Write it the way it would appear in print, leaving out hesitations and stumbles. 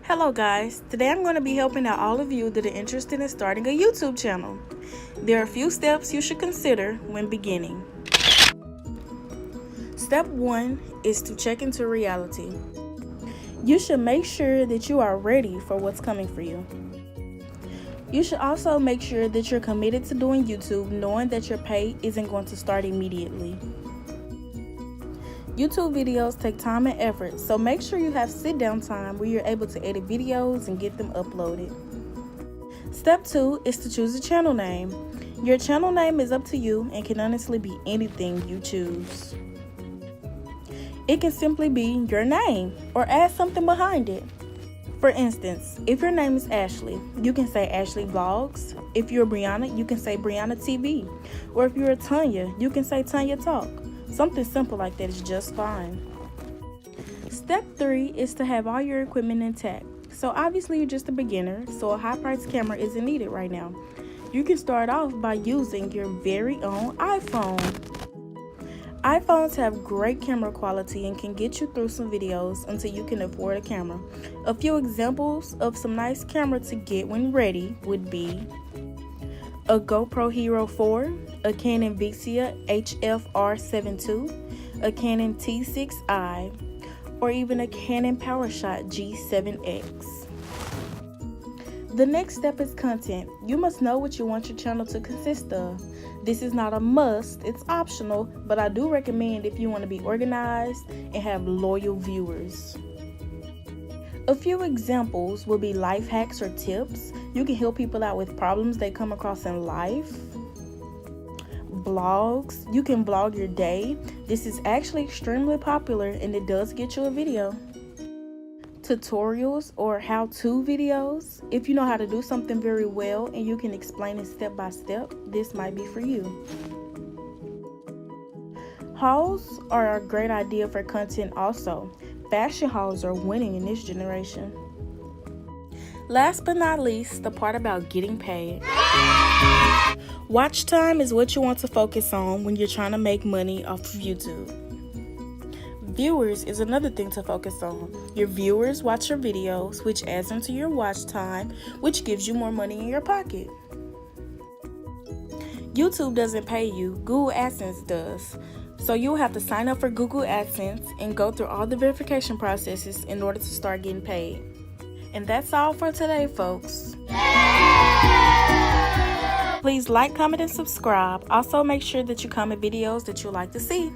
Hello guys, today I'm going to be helping out all of you that are interested in starting a YouTube channel. There are a few steps you should consider when beginning. Step 1 is to check into reality. You should make sure that you are ready for what's coming for you. You should also make sure that you're committed to doing YouTube, knowing that your pay isn't going to start immediately. YouTube videos take time and effort, so make sure you have sit-down time where you're able to edit videos and get them uploaded. Step 2 is to choose a channel name. Your channel name is up to you and can honestly be anything you choose. It can simply be your name or add something behind it. For instance, if your name is Ashley, you can say Ashley Vlogs. If you're Brianna, you can say Brianna TV. Or if you're Tanya, you can say Tanya Talk. Something simple like that is just fine. Step 3 is to have all your equipment intact. So obviously you're just a beginner, so a high-priced camera isn't needed right now. You can start off by using your very own iPhone. iPhones have great camera quality and can get you through some videos until you can afford a camera. A few examples of some nice camera to get when ready would be a GoPro Hero 4, a Canon Vixia HFR7 II, a Canon T6i, or even a Canon PowerShot G7X. The next step is content. You must know what you want your channel to consist of. This is not a must, it's optional, but I do recommend if you want to be organized and have loyal viewers. A few examples will be life hacks or tips. You can help people out with problems they come across in life. Blogs. You can blog your day. This is actually extremely popular and it does get you a video. Tutorials or how-to videos. If you know how to do something very well and you can explain it step by step, this might be for you. Hauls are a great idea for content also. Fashion hauls are winning in this generation. Last but not least, the part about getting paid. Watch time is what you want to focus on when you're trying to make money off of YouTube. Viewers is another thing to focus on. Your viewers watch your videos, which adds into your watch time, which gives you more money in your pocket. YouTube doesn't pay you, Google AdSense does. So you'll have to sign up for Google AdSense and go through all the verification processes in order to start getting paid. And that's all for today, folks. Please like, comment, and subscribe. Also, make sure that you comment videos that you'd like to see.